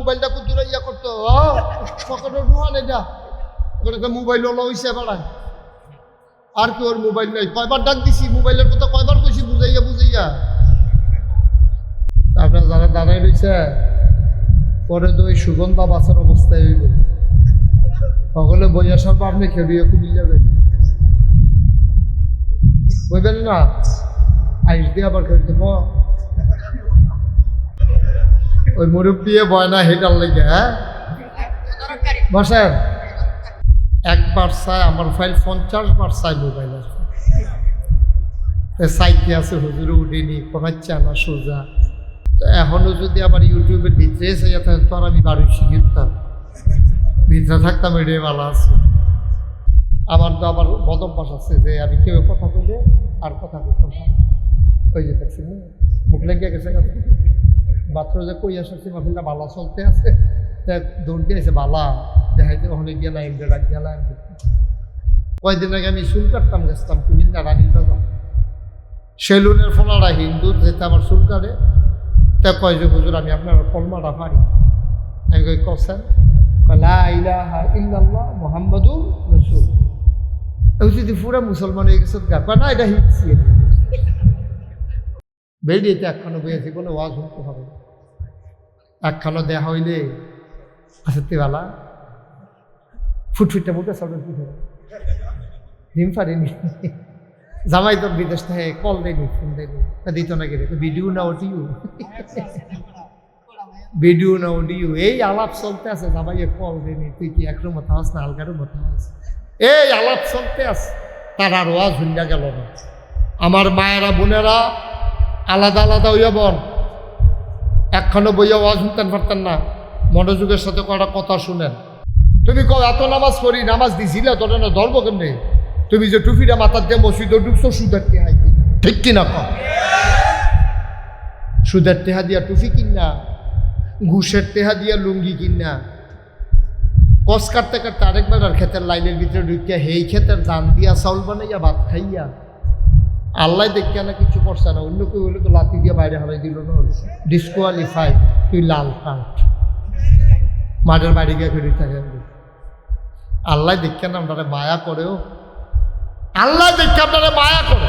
মোবাইলটা কুতুরা ইয়া করতো পকেটে ঢুকান এটা ওটা মোবাইল ওলা হইছে বেড়ায় আর কি ওর মোবাইল নাই কয়বার ডাক দিছি মোবাইলের কথা কয়বার কইছি বুঝাইয়া বুঝাইয়া আপনার যারা দাঁড়াই রয়েছে পরে তো ওই সুগন্ধা বাঁচার অবস্থায় হইব সকলে বই আসার পর আপনি খেলিয়ে কুমিল যাবেন বুঝবেন না আইস দিয়ে আবার খেলে দেব ওই মুরব্বী বয় না হেটার লেগে হ্যাঁ বসেন একবার চাই আমার ফাইল 50 বার চাই মোবাইল আছে সাইতে আছে হুজুরে উঠিনি কমাচ্ছে আমার সোজা তো এখনো যদি আবার ইউটিউবের ভিতরে চাই তো আর আমি বাড়ি শিখিতাম ভিতরে থাকতাম এটাই ভালো আছে আমার তো আবার বদভ্যাস আছে যে আমি কেউ কথা বলে আর কথা বলতাম ওই যে দেখছি মুখ লেগে গেছে মাত্র যে কই আসছি মাফিলটা বালা চলতে আছে দৌড় দিয়েছে বালা দেখাইতে ওখানে গেলাম ডাক গেলাম কয়দিন আগে আমি চুল কাটতাম গেছিলাম কুমিল্লা রানীর বাজার সেলুনের ফোনারা হিন্দু যেতে আমার চুল কাটে তা কয় যে হুজুর আমি আপনার কলমাটা পারি আমি কই কছেন লা ইলাহা ইল্লাল্লাহ মুহাম্মাদুর রাসূল এই যদি পুরা মুসলমান হয়ে গেছে গা না এটা হিটছি বেরিয়েতে একখানো বইয়েছি কোনো ওয়াজ হতে হবে একখানো দেয়া হইলে আসতে বালা ফুটফুটটা মুখে সব কি হবে ডিম পারিনি জামাই তোর বিদেশ থেকে কল দেয়নি ফোন দেয়নি দিত না গেলে ভিডিও না অডিও ভিডিও না অডিও এই আলাপ চলতে আছে জামাইয়ে কল দেয়নি তুই কি একরো মতো আস না হালকারও মতো আস এই আলাপ চলতে আছে তার আর ওয়াজ হুন্ডা গেল না আমার মায়েরা বোনেরা আলাদা আলাদা হইয়া বন একখানো বইয়া ওয়াজ শুনতেন পারতেন না মনোযোগের সাথে কটা কথা শুনেন তুমি কও এত নামাজ পড়ি নামাজ দিছিলে তোর না ধর্ম কেমনি তুমি যে টুপিটা মাথার দিয়ে মসজিদে ঢুকছো সুদের টেহা ঠিক কিনা কম সুদের টেহা দিয়া টুপি কিনা ঘুষের টেহা দিয়া লুঙ্গি কিনা কস কাটতে কাটতে আরেকবার আর ক্ষেতের লাইনের ভিতরে ঢুকিয়া হেই ক্ষেতের ধান দিয়া চাউল বানাইয়া ভাত খাইয়া আল্লাহ দেখিয়া না কিছু করছে না অন্য কেউ হলে তো লাথি দিয়ে বাইরে হারাই দিল না ডিসকোয়ালিফাই তুই লাল কার্ড মাঠের বাড়ি গিয়ে ফেরি থাকে আল্লাহ দেখিয়া না আপনারা মায়া করেও আল্লাহ দেখে আপনারা মায়া করে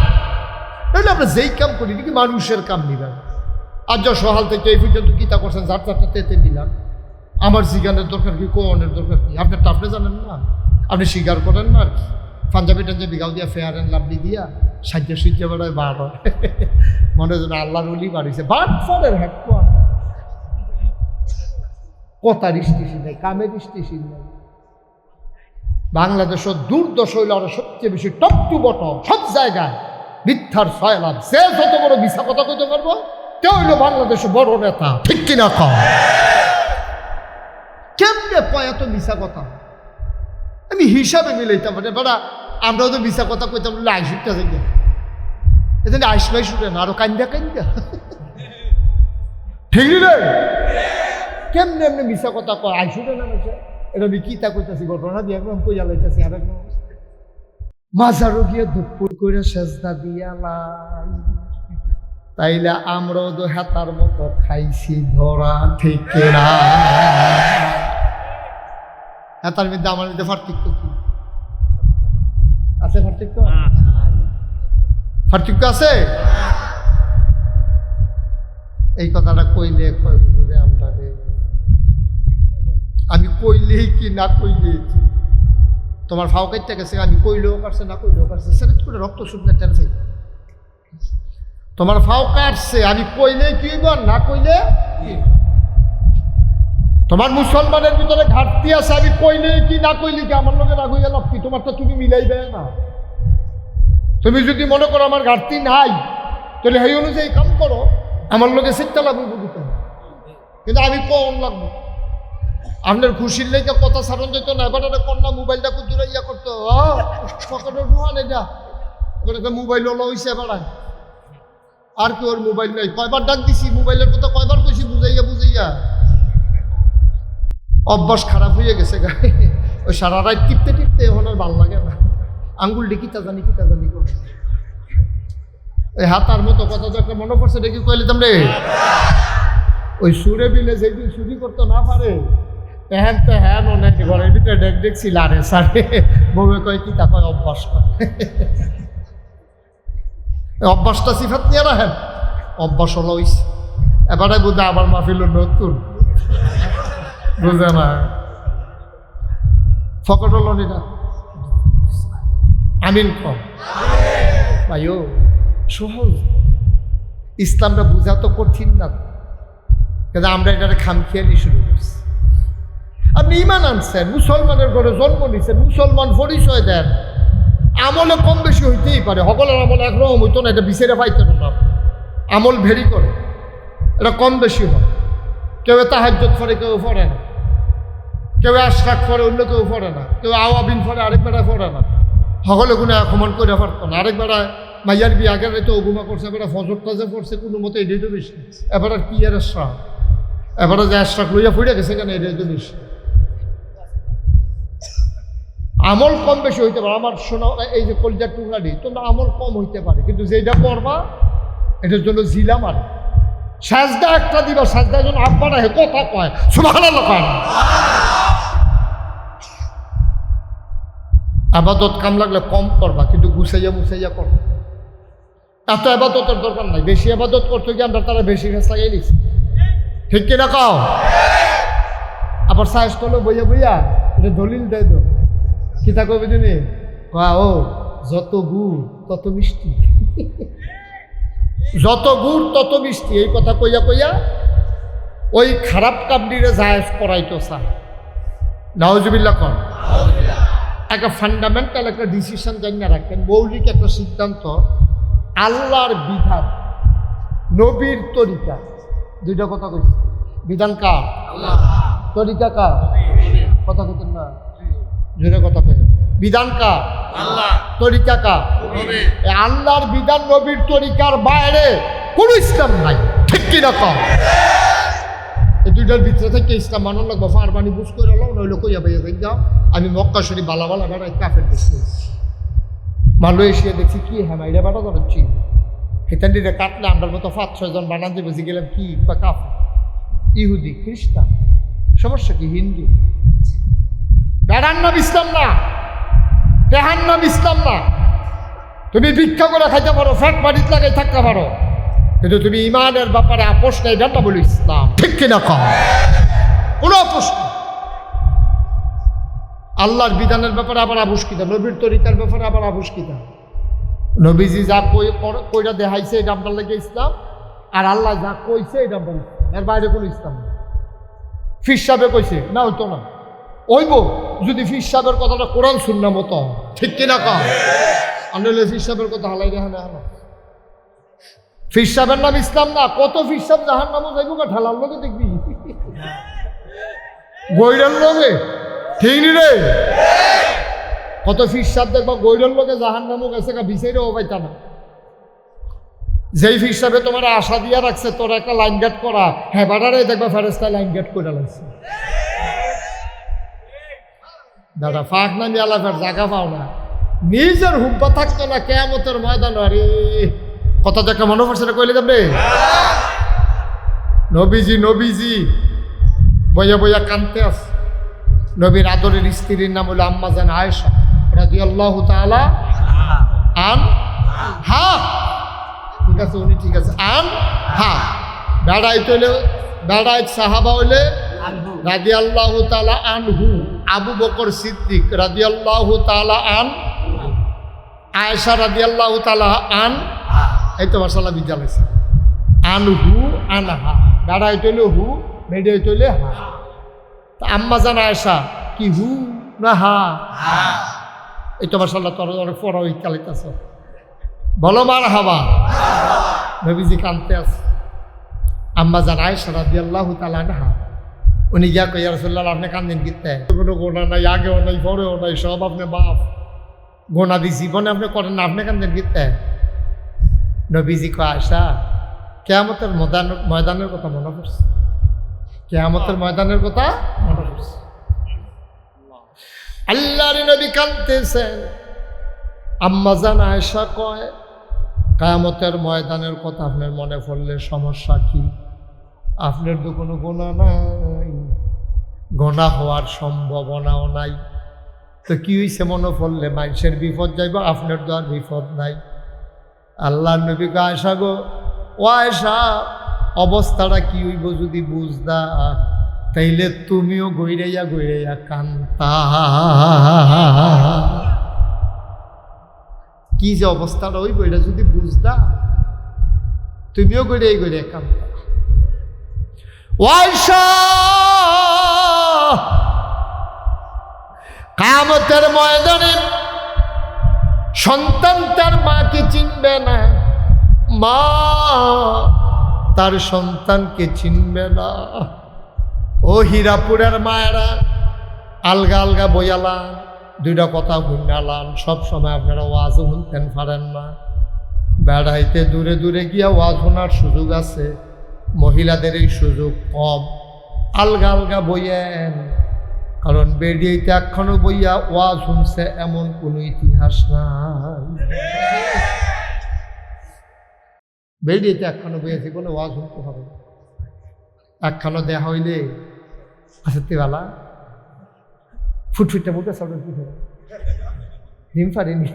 তাহলে আমরা যেই কাম করি নাকি মানুষের কাম নিলাম আর যা সহাল থেকে এই পর্যন্ত গীতা করছেন ঝাড় চারটা তেতে নিলাম আমার জিগানের দরকার কি কোনের দরকার কি আপনার তো আপনি জানেন না আপনি স্বীকার করেন না আর কি পাঞ্জাবি টাঞ্জাবি গাও দিয়া ফেয়ার অ্যান্ড লাভলি দিয়া সাজ্জা সুজ্জা বেড়ায় বার হয় মনে যেন আল্লাহর অলি বাড়িছে বাট ফলের হ্যাক কথার স্টেশন নেই কামের স্টেশন নেই বাংলাদেশের দুর্দশা হইল আরো সবচেয়ে বেশি টপ টু বটম সব জায়গায় মিথ্যার সয়লাভ যে যত বড় মিথ্যা কথা কইতে পারবো কে হইল বাংলাদেশের বড় নেতা ঠিক কিনা কম কেমনে কয় এত মিথ্যা কথা আমি হিসাবে মিলাইতাম মানে বেড়া আমরাও তো মিথ্যা কথা কইতাম বললে আইসুটটা যাই এখানে আইসমাই শুনে না আরো কান্দা কান্দা ঠিক রে কেমনে এমনি মিথ্যা কথা কয় আইসুটে নামেছে এটা আমি কি তা কইতাছি ঘটনা দিয়ে একদম কইয়া লাইতাছি আর একদম মাজারও গিয়ে দুপুর করে সেজদা দিয়া লাই তাইলে আমরাও তো হেতার মতো খাইছি ধরা ঠিক না হেতার মধ্যে আমার মধ্যে পার্থক্য কি আছে পার্থক্য পার্থক্য আছে এই কথাটা কইলে কয় বুঝবে আমরা আমি কইলেই কি না কইলে তোমার ফাও কাটতে গেছে আমি কইলেও কাটছে না কইলেও কাটছে সেরেট করে রক্ত শুকনো টেনছে তোমার ফাও কাটছে আমি কইলে কি না কইলে তোমার মুসলমানের ভিতরে ঘাটতি আছে আমি কইলে কি না কইলে কি আমার লোকের রাগ হয়ে গেল কি তোমারটা তুমি মিলাইবে না তুমি যদি মনে করো আমার ঘাটতি নাই তাহলে সেই অনুযায়ী কাম করো আমার লোকে শিখতে লাগবে বুঝতে কিন্তু আমি কম লাগবো আপনার খুশির লেগে কথা সারণ যেত না এবার কন্যা মোবাইলটা কুতুরা ইয়া করতো পকেটে ঢুকান এটা ওটা মোবাইল ওলা হয়েছে এবার আর কি ওর মোবাইল নাই কয়বার ডাক দিছি মোবাইলের কথা কয়বার কইছি বুঝাইয়া বুঝাইয়া অভ্যাস খারাপ হয়ে গেছে গায়ে ওই সারা রাত টিপতে টিপতে এখন আর ভাল লাগে না আঙ্গুল কিতা জানি করে ওই হাতার মতো কথা তো একটা মনে পড়ছে দেখি কইলে তোমরে ওই সুরে বিলে যেদিন চুরি করতে না পারে হ্যান তো হ্যান অনেক ঘরের ভিতরে ডেক দেখছি লারে সারে বউয়ে কয় কি তা কয় অভ্যাস করে অভ্যাসটা সিফাত নিয়ে রাখেন অভ্যাস হলো হইছে এবারে বুঝে আবার মাহফিল নতুন বুঝে না ফকট হলো না আমিন কম ভাইও সহজ ইসলামটা বোঝা তো কঠিন না কিন্তু আমরা এটা খামখেয়ালি শুরু করছি আপনি ইমান আনছেন মুসলমানের ঘরে জন্ম নিছেন মুসলমান পরিচয় দেন আমলে কম বেশি হইতেই পারে সকলের আমল একরকম হইতো না এটা বিচারে পাইতেন না আমল ভেরি করে এটা কম বেশি হয় কেউ তাহাজ্জুদ করে কেউ পড়ে না কেউ আশরাক করে অন্য কেউ পড়ে না কেউ আওয়াবিন পড়ে আরেক বেড়া পড়ে না সকলে কোনো আক্রমণ করে পারতো না আরেক বেড়া মাইয়ার বিয়ে আগের তো অগুমা করছে এবারে ফজরটা যে পড়ছে কোনো মতো এটাই তো বেশি এবার আর কি আর আশরাক এবারে যে আশরাক লইয়া ফুড়ে গেছে কেন এটাই তো বেশি আমল কম বেশি হইতে পারে আমার শোনা এই যে কলজার টুকরা দিই তোমরা আমল কম হইতে পারে কিন্তু যেটা করবা এটার জন্য জিলা মারে সাজদা একটা দিবা সাজদার জন্য আব্বা রাখে কথা কয় সুবহানাল্লাহ কয় না আবাদত কাম লাগলে কম করবা কিন্তু গুছাইয়া মুছাইয়া করবা এত আবাদতের দরকার নাই বেশি আবাদত করতে গিয়ে আমরা তারা বেশি গাছ লাগাই নিছি ঠিক কিনা কাও আবার সাইজ করলো বইয়া বইয়া এটা দলিল দেয় তো কিতা কবে দিনে ও যত গুড় তত মিষ্টি যত গুড় তত মিষ্টি এই কথা কইয়া কইয়া ওই খারাপ কামড়িরে জায়েজ করাইতো স্যার নাউজুবিল্লাহ কন একটা ফান্ডামেন্টাল একটা ডিসিশন জানিয়ে রাখেন মৌলিক একটা সিদ্ধান্ত আল্লাহর বিধান নবীর তরিকা দুইটা কথা কইছি বিধান কার তরিকা কার কথা কইতেন না জোরে কথা কই বিধান কার আল্লাহ তরিকা কার নবী আল্লাহর বিধান নবীর তরিকার বাইরে কোনো ইসলাম নাই ঠিক কি রকম এই দুইটার ভিতরে থেকে ইসলাম মানার লাগবে ফারবানি বুঝ করে এলাম নইলে কইয়া ভাইয়া যাই যাও আমি মক্কা শরীফ বালা বালা বেড়াই কাফের দেখছি মালয়েশিয়া দেখছি কি হ্যাঁ মাইরা বেড়া ধরছি হেতান্ডিরে কাটলে আমরা মতো 5-6 জন বানান দিয়ে বুঝে গেলাম কি কাফের ইহুদি খ্রিস্টান সমস্যা কি হিন্দু বেড়ার নাম ইসলাম না তেহার নাম ইসলাম না তুমি ভিক্ষা করে খাইতে পারো ফ্যাট বাড়িতে লাগাই থাকতে পারো কিন্তু তুমি ইমানের ব্যাপারে আপোষ নেই এটা বলো ইসলাম ঠিক কিনা কম কোনো আপোষ নেই আল্লাহর বিধানের ব্যাপারে আবার আবুষ্কিতা নবীর তরিকার ব্যাপারে আবার আবুষ্কিতা নবীজি যা কইরা দেখাইছে এটা আপনার লাগে ইসলাম আর আল্লাহ যা কইছে এটা আপনার ইসলাম এর বাইরে কোনো ইসলাম নেই ফির সাহেবে কইছে না হইতো না ওইব যদি ফির সাহেবের কথাটা কোরআন সুন্নাহ মতো ঠিক কিনা কম আনলে ফির সাহেবের কথা হালাই রেহা না হালা ফির সাহেবের নাম ইসলাম না কত ফির সাহেব জাহান নামও যাইব না ঠেলার লোকে দেখবি বইরার লোকে ঠিক নি রে কত ফির সাহেব দেখবা গৈরের লোকে জাহান নামও গেছে বিচাইরে ও পাইতা না যেই ফির সাহেবে তোমার আশা দিয়া রাখছে তোর একটা লাইন গেট করা হ্যাঁ বাটারে দেখবা ফেরেস্তায় লাইন গেট করে লাগছে দাদা ফাঁক না নিয়ে আলাপের জায়গা পাও না নিজের হুব্বা থাকতো না কেয়ামতের ময়দান আরে কথা দেখা মনে পড়ছে না কইলে যাবে নবীজি নবীজি বইয়া বইয়া কানতে আস নবীর আদরের স্ত্রীর নাম হলো আম্মা জান আয়েশা রাদিয়াল্লাহু তাআলা আন হা ঠিক আছে উনি ঠিক আছে আন হা বেড়াইত সাহাবা হইলে রাদিয়াল্লাহু তাআলা আনহু আবু বকর সিদ্দিক রাদিয়াল্লাহু তাআলা আন আয়েশা রাদিয়াল্লাহু তাআলা আন এই তো মাশাআল্লাহ বিদ্যালয় আনহু আনহা বেড়াইত হইলে হু বেড়াইত হইলে হা তা আম্মা জান আয়েশা কি হু না হা এই তো মাশাআল্লাহ তোর অনেক পড়া ওই চালিতাছ বলো মার হাবা নবীজি কানতে আছে আম্মা জান আয়েশা রাদিয়াল্লাহু তাআলা আনহা উনি যা কই ইয়া রাসূলুল্লাহ আপনি কান্দেন কিতে কোনো গোনা নাই আগেও নাই পরেও নাই সব আপনি বাপ গোনা দি জীবনে আপনি করেন না আপনি কান্দেন কিতে নবীজি কয় আয়েশা কিয়ামতের ময়দানের কথা মনে পড়ছে কিয়ামতের ময়দানের কথা মনে পড়ছে আল্লাহর নবী কাঁদতেছেন আম্মা জান আয়েশা কয় কিয়ামতের ময়দানের কথা আপনার মনে পড়লে সমস্যা কি আপনার তো কোনো গোনা নাই, গোনা হওয়ার সম্ভাবনাও নাই। তো কি হয়েছে মনে পড়লে মানুষের বিপদ যাইব, আপনার তো আর বিপদ নাই। আল্লাহ নবীকে আয়সা গো, ও আয়সা, অবস্থাটা কি হইব যদি বুঝদা, তাইলে তুমিও গইরাইয়া গইরাইয়া কান্তা। কি যে অবস্থাটা হইব এটা যদি বুঝদা, তুমিও গইরাই গইরাইয়া কান্তা। ও আয়সা, কিয়ামতের ময়দানে সন্তান তার মাকে চিনবে না, মা তার সন্তানকে চিনবে না। ও হীরাপুরের মায়েরা, আলগা আলগা বইয়ালাম, দুইটা কথা শুনালাম। সব সময় আপনারা ওয়াজ শুনতেন পারেন না, বেড়াইতে দূরে দূরে গিয়া ওয়াজ শোনার সুযোগ আছে, মহিলাদের এই সুযোগ কম। আলগা আলগা বইয়েন, কারণ বেরিয়েতে এখনো বইয়া ওয়াজ শুনছে এমন কোনো ইতিহাস নাই। বেরিয়েতে এখনো বইয়াছে কোনো ওয়াজ শুনতে হবে একখানো দেয়া হইলে আসতে বেলা ফুটফুটটা বলতে সব ডিম পারিনি।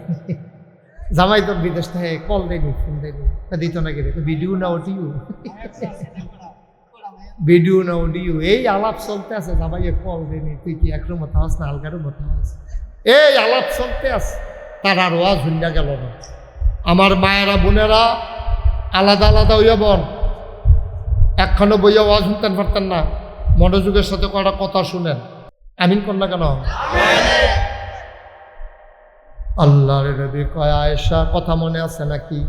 জামাই তোর বিদেশ থেকে কল দেয়নি, ফোন দেয়নি, দিত না গেলে ভিডিও না অডিও, ভিডিও না অডিও, এই আলাপ চলতে আছে। জামাইয়ে কল দেয়নি, তুই কি একরো মতো আস না আলগারও মতো আস, এই আলাপ চলতে আছে। তার আর ওয়াজ হুন্ডা গেল না। আমার মায়েরা বোনেরা আলাদা আলাদা হইয়া বন, একখানো বইয়া ওয়াজ শুনতেন পারতেন না, মনোযোগের সাথে কটা কথা শুনেন। আমিন কর না কেন? আল্লাহর নবী কয়, আয়েশা কথা মনে আছে নাকি?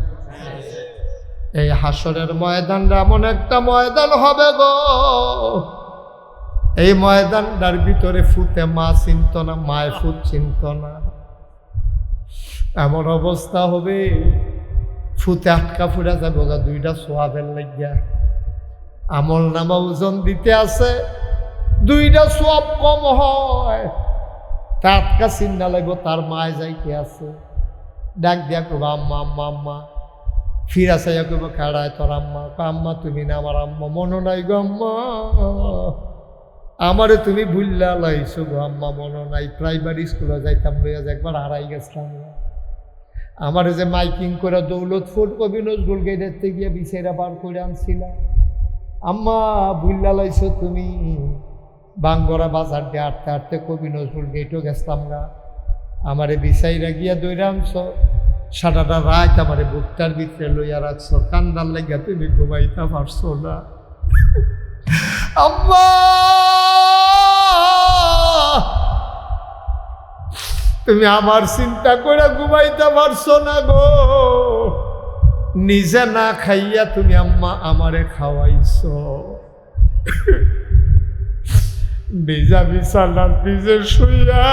এই হাসরের ময়দানটা এমন একটা ময়দান হবে গো, এই ময়দানটার ভিতরে ফুতে মা চিনত না, মায় ফুট চিনত না। এমন অবস্থা হবে ফুতে আটকা ফুরা যাবে গা, দুইটা সোয়াবের লাগিয়া। আমল নামা ওজন দিতে আছে, দুইটা সোয়াব কম হয়, টাটকা চিন্তা লাগবো তার মায় যাইতে আছে। ডাক দিয়া কবা আম্মা আম্মা আম্মা, ফিরা চাইয়া কব খেড়ায় তোর আম্মা, আম্মা তুমি না আমার আম্মা, মনে নাই গো আম্মা, আমারে তুমি ভুল্লা লাইছো গো আম্মা, মনে নাই। প্রাইমারি স্কুলে যাইতাম লইয়া যে একবার হারাই গেছিলাম, আমারে যে মাইকিং করে দৌলতপুর কবি নজরুল গেটের গিয়ে বিছেরা বার করে আনছিলাম, আম্মা ভুল্লা লাইছো তুমি। বাঙ্গরা বাজার দিয়ে হাঁটতে হাঁটতে কবি নজরুল গেটও গেছিলাম গা, আমারে বিছাইরা গিয়া দৌড়ে আনছো, সারাটা রাত আমারে বুকটার ভিতরে লইয়া রাখছো, কান্দার লাগিয়া তুমি ঘুমাইতে পারছো না আম্মা, তুমি আমার চিন্তা করে ঘুমাইতে পারছো না গো, নিজে না খাইয়া তুমি আম্মা আমারে খাওয়াইছো, ভিজা বিছানার ভিজে শুইয়া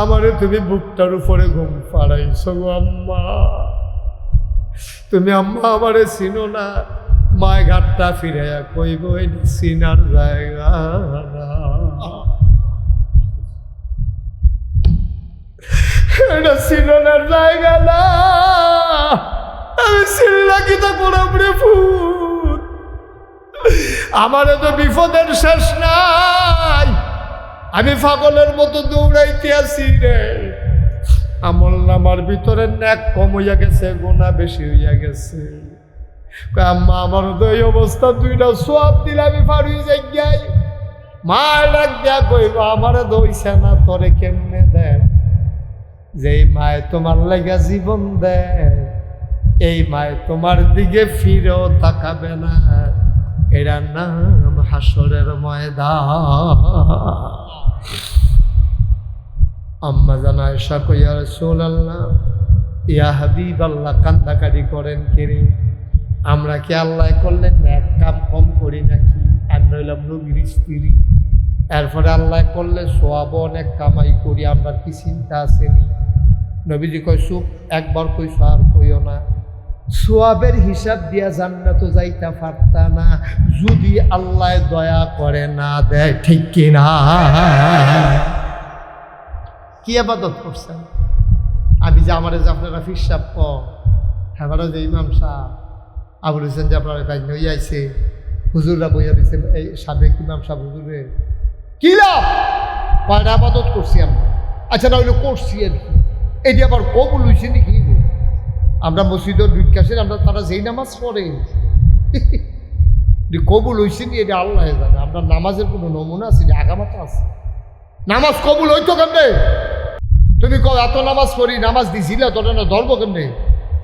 আমারে তুমি বুকটার উপরে ঘুম পাড়াইছো গো আম্মা, তুমি আম্মা আমারে চিনো না। মায় ঘাটটা ফিরাইয়া কইব এটি চিনার জায়গা না, এটা চিনার জায়গা না। আমি চিল্লা কি তো কোনরে ফুট, আমারে তো বিপদের শেষ নাই, আমি পাগলের মতো দৌড়াইতে আছি রে। আমল নামার ভিতরে ন্যাক কম হইয়া গেছে, গোনা বেশি হইয়া গেছে। আম্মা আমার তো এই অবস্থা, দুইটা সোয়াব দিলে আমি পারি যাই গাই। মা ডাক দেয়া কইব আমারে দইছে না, তোরে কেমনে দেয়? যেই মায়ে তোমার লাগা জীবন দেয়, এই মায়ে তোমার দিকে ফিরেও তাকাবে না, এটার নাম হাসরের ময়দান। আম্মা জানা আয়েশা কই, ইয়া রাসূলুল্লাহ, ইয়া হাবিবাল্লাহ, কান্দাকাটি করেন কিরে? আমরা কি আল্লাহ করলেন এক কাম কম করি নাকি? আর নইলাম নবীর স্ত্রী, এরপরে আল্লাহ করলে সোয়াব অনেক কামাই করি, আমরা কি চিন্তা আসেনি? নবীজি কই চুপ, একবার কইছো আর কইও না। সোয়াবের হিসাব দিয়া জান্নাত যাইতে পারতা না যদি আল্লাহ দয়া করে না দেয়, ঠিক কিনা? কি আবাদত করছেন? আমি যে আমার যে আপনারা ফিরসাব কম, হ্যাঁ যে ইমাম সাহেব আবুল হোসেন যে আপনার বাইন হয়ে আইছে, হুজুররা বইয়া দিছে, এই সাবেক ইমাম সাহেব হুজুরে কি লাভ, কয়টা আবাদত করছি আমরা, আচ্ছা না হইলে করছি আর কি, এটি আবার কবুল হয়েছে নাকি? আমরা মসজিদের বিকাশের আমরা তারা যেই নামাজ পড়ে কবুল হয়েছে নি এটা আল্লাহ জানে। আমরা নামাজের কোনো নমুনা আছে, আগামাতা আছে? নামাজ কবুল হইতো কেমনে? তুমি কও এত নামাজ পড়ি, নামাজ দিছিলে তোরা না ধরবো কেমনে?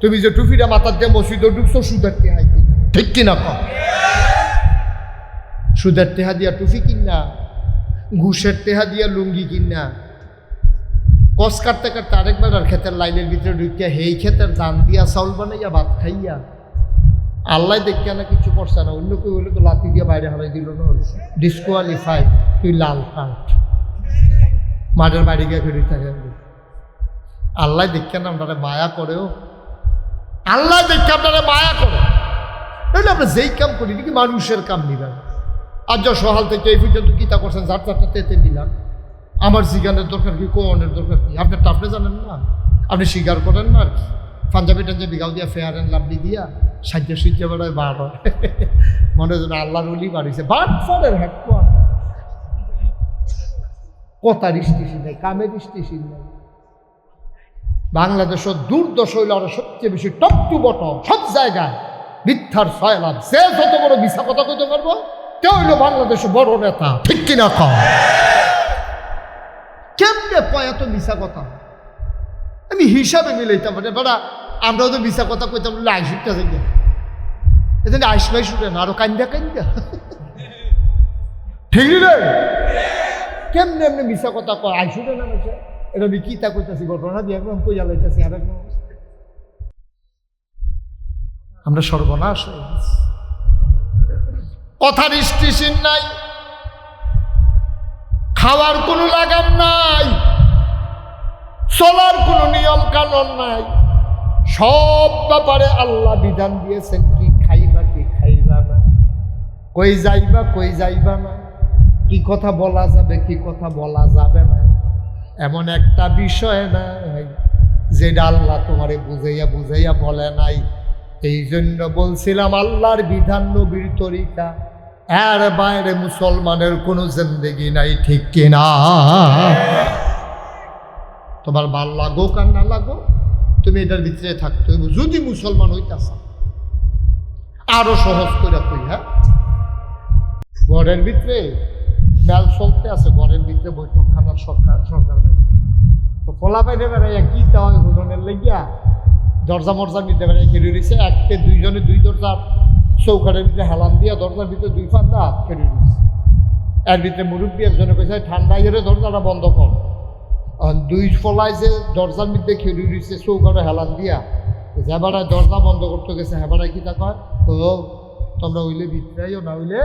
তুমি যে টুপিটা মাথার দিয়ে মসজিদে ঢুকছো সুদের টেহা, ঠিক কিনা কও? সুদের টেহা দিয়া টুপি কিনা, ঘুষের টেহা দিয়া লুঙ্গি কিনা, কস কাটতে কাটতে আরেকবার আর ক্ষেতের লাইনের ভিতরে ঢুকিয়া হেই ক্ষেতের দান দিয়া চাউল বানাইয়া ভাত খাইয়া আল্লাহ দেখিয়া না কিছু করছে না, অন্য কেউ হলে তো লাথি দিয়ে বাইরে হারাই দিল না, ডিসকোয়ালিফাইড, তুই লাল কার্ড, মাঠের বাড়ি গিয়ে ফেরি থাকে। আল্লাহ দেখিয়া না আপনারা মায়া করেও, আল্লাহ দেখে আপনারা মায়া করে, তাহলে আমরা যেই কাম করি নাকি মানুষের কাম নিবেন। আর যা সহাল থেকে এই পর্যন্ত কিতা করছেন, যার চারটা তেতে নিলাম, আমার জিগানের দরকার কি, কোনের দরকার কি? আপনারটা আপনি জানেন না, আপনি স্বীকার করেন না আর কি। পাঞ্জাবি টাঞ্জাবি গাও দিয়া ফেয়ার অ্যান্ড লাভলি দিয়া সাজ্জা সুজ্জা বেড়ায় বার হয়, মনে যেন আল্লাহর অলি বাড়িছে, বাট ফলের হ্যাট কথার স্টেশন নেই, কামের স্টেশন নেই। বাংলাদেশের দুর্দশ হইল আরো সবচেয়ে বেশি টপ টু বটম সব জায়গায় মিথ্যার সয়লাভ, সে যত বড় মিথ্যা কথা কইতে পারবো কে হইল বাংলাদেশের বড় নেতা, ঠিক কিনা কও? কেমনে কয় এত মিশা কথা? আমি হিসাবে মিলাইতাম মানে বেড়া, আমরাও তো মিশা কথা কইতাম বলে আইসুটটা যাই এখানে আইস ভাই শুনে না আরো কান্দা কান্দা, ঠিক রে? কেমনে এমনি মিশা কথা কয় আইসুটে না মেছে, এটা আমি কি তা কইতাছি ঘটনা দিয়ে একদম কইয়া লাইতাছি আর একদম আমরা সর্বনাশ হয়ে গেছি। কথার স্টেশন নাই, খাওয়ার কোনো লাগাম নাই, চলার কোনো নিয়ম কানুন নাই, সব ব্যাপারে আল্লাহ বিধান দিয়েছেন, কি খাইবা কি খাইবা না, কই যাইবা কই যাইবা না, কি কথা বলা যাবে কি কথা বলা যাবে না, এমন একটা বিষয় নাই যেটা আল্লাহ তোমারে বুঝাইয়া বুঝাইয়া বলে নাই। এই জন্য বলছিলাম আল্লাহর বিধান নবীর তরিকা, এর বাইরে মুসলমানের কোনো জিন্দেগি নাই, ঠিক কিনা? তোমার ভাল লাগো আর না লাগো তুমি এটার ভিতরে থাকতে হইব যদি মুসলমান হইতাছ। আরো সহজ করে কই, হ্যাঁ, ঘরের ভিতরে মেল চলতে আছে, ঘরের ভিতরে বৈঠকখানার সরকার নাই তো ফলা পাইতে বেড়াইয়া কি তা হয় হুননের লেগিয়া দরজা মরজা নিতে বেড়াই খেলে রয়েছে, একটা দুইজনে দুই দরজার চৌকাটের ভিতরে হেলান দিয়া দরজার ভিতরে দুই ফান্দা খেলে রয়েছে। এর ভিতরে মুরব্বী একজনে কইছে ঠান্ডা ইয়ে দরজাটা বন্ধ কর, দুই ফলাই যে দরজার মধ্যে খেলে রয়েছে চৌকাটে হেলান দিয়া, হেবাড়ায় দরজা বন্ধ করতে গেছে, হেবাড়ায় কি তা কয়, ও তোমরা হইলে ভিতরাইও না হইলে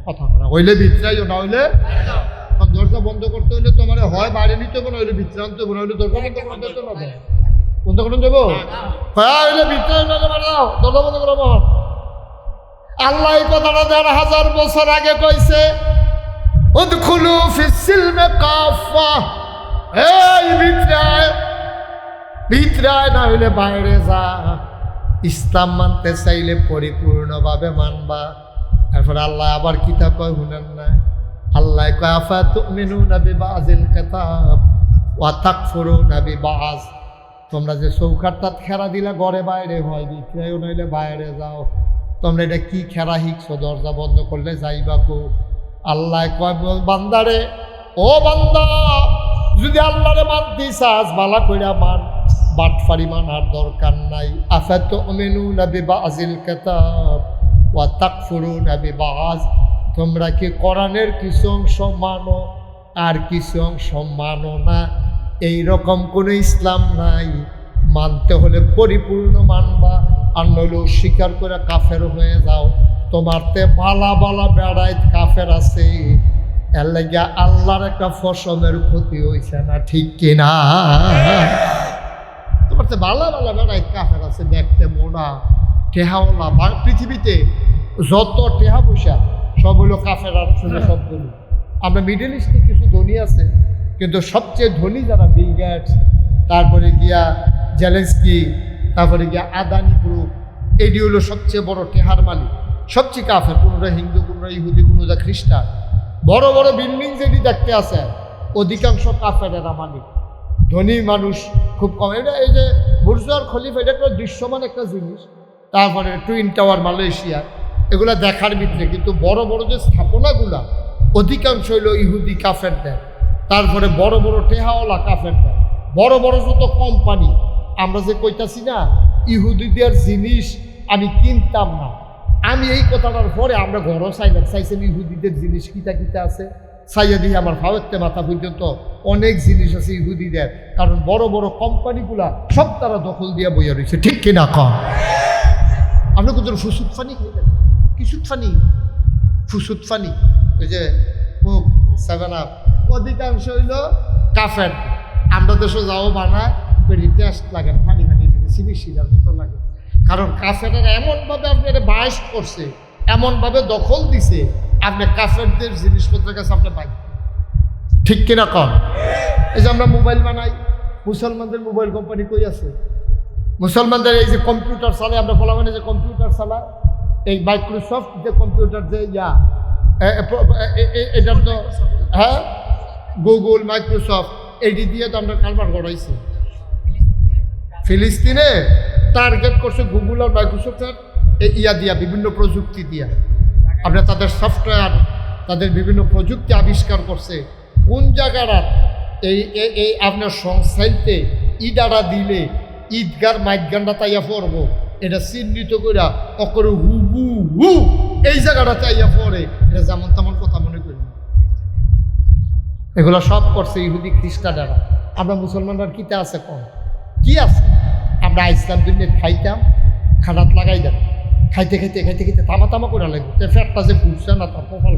কথা করা, হইলে ভিতরাইও না হইলে, দরজা বন্ধ করতে হইলে তোমার হয় বাইরে নিতে হবে না হইলে ভিতরে আনতে হবে না হইলে দরজা বন্ধ করতে হতো না, বন্ধ করুন দেবো, হইলে ভিতরে দরজা বন্ধ করবো। আল্লাহ এই কথাটা ১,৫০০ বছর আগে কইছে, উদখুলু ফিস সিলমে কাফা, এই ভিতরায় না হইলে বাইরে যা, ইসলাম মানতে চাইলে পরিপূর্ণভাবে মানবা। এরপর আল্লাহ আবার কিতাব কয় শুনেন না, আল্লাহ কয় আফাতুমিনুনা বিবাযিল কিতাব ওয়া তাকফুরুনা বিবায, তোমরা যে চৌকাটটা খেরা দিলা ঘরে বাইরে হয়, ভিতরেও নইলে বাইরে যাও, তোমরা এটা কি খেরা শিখছো, দরজা বন্ধ করলে যাইবা কো? আল্লাহ কয় বান্দারে, ও বান্দা যদি আল্লাহরে মানতে চাস বালা কইরা মান, বাটফারি মানার দরকার নাই। আফাতুমিনুনা বিবাযিল কিতাব ওয়া তাকফুরুনা বিবায, তোমরা কি কোরআনের কিছু অংশ মানো আর কিছু অংশ মানো না, এইরকম কোনো ইসলাম নাই। মানতে হলে পরিপূর্ণ মানবা, আর নইলে স্বীকার করে কাফের হয়ে যাও। তোমার তে বালা বালা বেড়ায় কাফের আছে, এর লাগিয়া আল্লাহর একটা ফসলের ক্ষতি হয়েছে না, ঠিক কিনা? তোমার তে বালা বালা বেড়ায় কাফের আছে, দেখতে মোড়া টেহাওয়ালা, পৃথিবীতে যত টেহা পয়সা সব হইল কাফের আর শুনে সবগুলো। আমরা মিডল ইস্টে কিছু ধনী আছে, কিন্তু সবচেয়ে ধনী যারা বিল গেটস, তারপরে গিয়া জেলেন্সকি, তারপরে গিয়া আদানি গ্রুপ, এটি হলো সবচেয়ে বড় টেহার মালিক, সবচেয়ে কাফের। কোনোটা হিন্দু, কোনোটা ইহুদি, কোনোটা খ্রিস্টান। বড় বড় বিল্ডিং যেটি দেখতে আছে অধিকাংশ কাফেরেরা মালিক। ধনী মানুষ খুব কম। এটা এই যে বুর্জ আল খলিফা, এটা একটা দৃশ্যমান একটা জিনিস। তারপরে টুইন টাওয়ার মালয়েশিয়া, এগুলা দেখার ভিতরে। কিন্তু বড় বড় যে স্থাপনাগুলা অধিকাংশ হইল ইহুদি কাফেরদের। তারপরে বড় বড় টেহাওয়ালা কাফেরদের। বড় বড় যত কোম্পানি, আমরা যে কইতাছি না ইহুদিদের জিনিস আমি কিনতাম না, আমি এই কথাটার পরে আমরা ঘরও চাইছেন ইহুদিদের জিনিস কিতা কিতা আছে চাইয়া দিয়ে আমার ভাবতে মাথা পর্যন্ত অনেক জিনিস আছে ইহুদিদের। কারণ বড় বড় কোম্পানিগুলা সব তারা দখল দিয়ে বইয়া রয়েছে, ঠিক কিনা কম? আপনি কোথাও ফুসুদ ফানি খেলেন? কি সুদ ফানি? ফুসুদ ফানি, ওই যে খুব সেভেন আপ, অধিকাংশ হইল কাফের। আমরা দেশে যাও বানায় টেস্ট লাগে না, পানি পানি লাগে, সিবি সিরার মতো লাগে। কারণ কাফেরেরা এমনভাবে আপনার বাস করছে, এমনভাবে দখল দিছে, আপনি কাফেরদের জিনিসপত্রের কাছে আপনি পাই, ঠিক কিনা কম? এই যে আমরা মোবাইল বানাই, মুসলমানদের মোবাইল কোম্পানি কই আছে? মুসলমানদের এই যে কম্পিউটার চালায়, আমরা বলা মানে যে কম্পিউটার চালায়, এই মাইক্রোসফট যে কম্পিউটার যে এটার তো হ্যাঁ গুগল, মাইক্রোসফট, এটি দিয়ে তো আমরা কারবার করাইছি। ফিলিস্তিনে টার্গেট করছে গুগল আর মাইক্রোসফটের দিয়া বিভিন্ন প্রযুক্তি দিয়া। আপনার তাদের সফটওয়্যার, তাদের বিভিন্ন প্রযুক্তি আবিষ্কার করছে। কোন জায়গার এই আপনার সংস্থাইতে ইডারা দিলে ঈদগার মাইকগানটা তাইয়া পড়ব, এটা চিহ্নিত করে অকরে হুবু হু এই জায়গাটা তাইয়া পড়ে, এটা যেমন তেমন কথা মনে করি। এগুলো সব করছে ইহুদি খ্রিস্টানেরা। আমরা মুসলমানরা কিতে আছে কম? কি আছে? আমরা ইসলাম দিনে খাইতাম, খানাত লাগাই দেন, খাইতে খাইতে খাইতে খাইতে তামা তামা করে লাগবে, তো ফ্যাটটা যে ফুটছে না তার কপাল,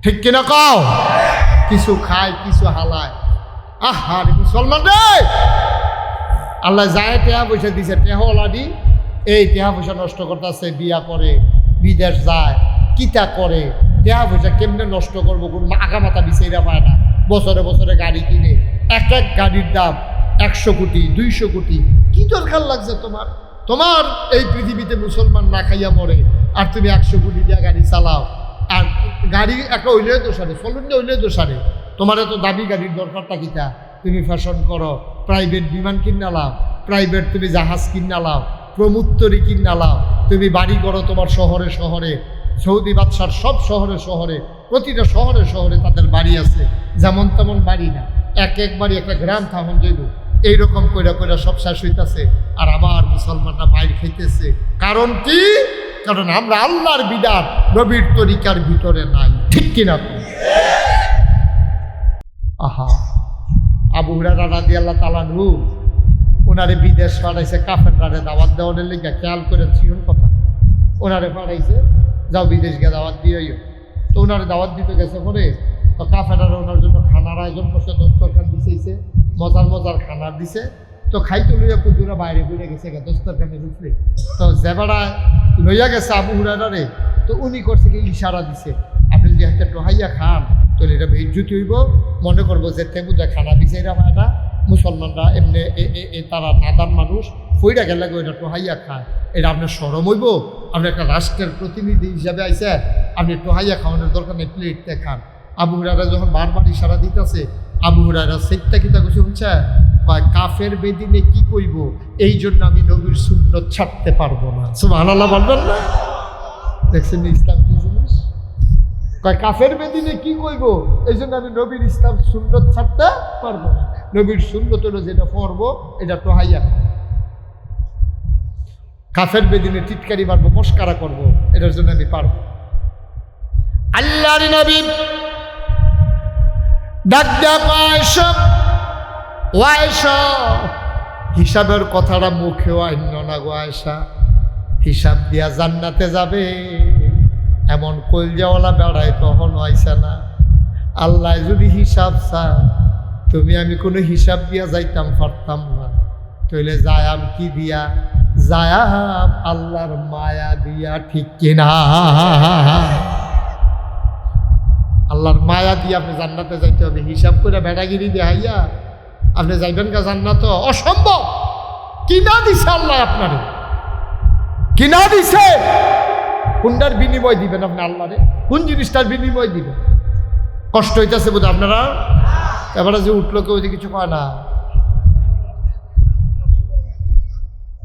ঠিক কিনা কও? কিছু খায়, কিছু হালায়। আহা মুসলমান রে, আল্লাহ যায় টেহা পয়সা দিছে, টেহলা দি এই টেহা পয়সা নষ্ট করতেছে, বিয়া করে, বিদেশ যায়, কিতা করে, টেহা পয়সা কেমনে নষ্ট করবো, কোনো আগা মাথা বিচাইরা পায় না। বছরে বছরে গাড়ি কিনে, এক এক গাড়ির দাম 100 কোটি 200 কোটি। কি দরকার লাগছে তোমার? তোমার এই পৃথিবীতে মুসলমান না খাইয়া মরে, আর তুমি 100 কোটি দিয়ে গাড়ি চালাও। আর গাড়ি একটা হইলে দোষারে, চলুন হইলে দোষারে। তোমার এত দাবি গাড়ির দরকারটা কিতা? তুমি ফ্যাশন করো, প্রাইভেট বিমান কিনা লাও, প্রাইভেট তুমি জাহাজ কিনা লাও, প্রমুত্তরি কিনা লাও, তুমি বাড়ি করো তোমার শহরে শহরে। সৌদি বাদশার সব শহরে শহরে, প্রতিটা শহরে শহরে তাদের বাড়ি আছে। যেমন তেমন বাড়ি না, এক এক বাড়ি একটা গ্রাম থাকুন যাইব। এইরকম কইরা কইরা সব শেষ হইতেছে, আর আবার মুসলমানরা বাইর খাইতেছে। কারণ কি? কারণ আমরা আল্লাহর বিধান নবীর তরিকার ভিতরে নাই, ঠিক কিনা? আহা, আবু হুরায়রা রাদিয়াল্লাহু তাআলা আনহু ওনারে বিদেশ পাঠাইছে কাফেররা দাওয়াত দেওয়ার লেগে। খেয়াল করেন শিরোন কথা, ওনারে পাঠাইছে যাও বিদেশ গিয়ে দাওয়াত দিয়েও। তো ওনারে দাওয়াত দিতে গেছে পরে তো কাফেররা ওনার জন্য খানার আয়োজন করছে, দস্তরখান দিছে, মজার মজার খানা দিছে। তো খাইতে লইয়া কুদুরা বাইরে ঘুরে গেছে দস্তরখানের উপরে। তো জেবারা লইয়া গেছে আবু হুরায়রা রে, তো উনি করছে কি ইশারা দিছে, আপনি যদি একটা টোহাইয়া খান তাহলে এটা বেইজ্জতি হইব, মনে করবো যে তেমুদা খানা বিচাইরা পায় না, মুসলমানরা এমনি তারা নাদান মানুষ, ফইরা গেলে ওইটা টোহাইয়া খায়, এটা আপনার শরম হইব? আপনি একটা রাষ্ট্রের প্রতিনিধি হিসাবে আইসে, আপনি টোহাইয়া খাওয়ানোর দরকার নেই, প্লেটতে খান। আবু হুরায়রা যখন বারবার ইশারা দিতেছে, আবু হুরায়রা সেটটা কিতা কিছু হচ্ছে, কাফের বেদিনে কি কইব, এই জন্য আমি নবীর সুন্নত ছাড়তে পারবো না। সুবহানাল্লাহ বলবেন না? দেখছেন ইসলাম কি জিনিস? কাফের বেদিনে কি কইব, এই জন্য আমি নবীর ইসলাম সুন্নত ছাড়তে পারবো না। নবীর সুন্নত হলো যেটা পড়বো এটা টোহাইয়া। কাফের বেদিনে টিটকারি মারবো, মস্কারা করবো, এটার জন্য আমি পারবো। আল্লাহর নবী ডাক দেয়া এসব ওয়াইশা, হিসাবের কথাটা মুখেও আইন না গো আয়সা, হিসাব দিয়া জান্নাতে যাবে এমন কলজাওয়ালা বেড়ায় তখন আইসা না। আল্লাহ যদি হিসাব চায়, তুমি আমি কোনো হিসাব দিয়া যাইতাম পারতাম না, তাইলে যায়াম কি দিয়া? যায়াম আল্লাহর মায়া দিয়া, ঠিক কিনা? আল্লাহর মায়া দিয়ে আপনি জান্নাতে যাইতে হবে। হিসাব করে বেড়াগিরি দেখাইয়া আপনি যাইবেন কা জান্নাত? অসম্ভব। কিনা দিছে আল্লাহ আপনারে, কিনা দিছে। কোনটার বিনিময় দিবেন আপনি আল্লাহরে? কোন জিনিসটার বিনিময় দিবেন? কষ্ট হইতেছে বোধ আপনারা? এবারে যে উঠলো কেউ যে কিছু কয় না,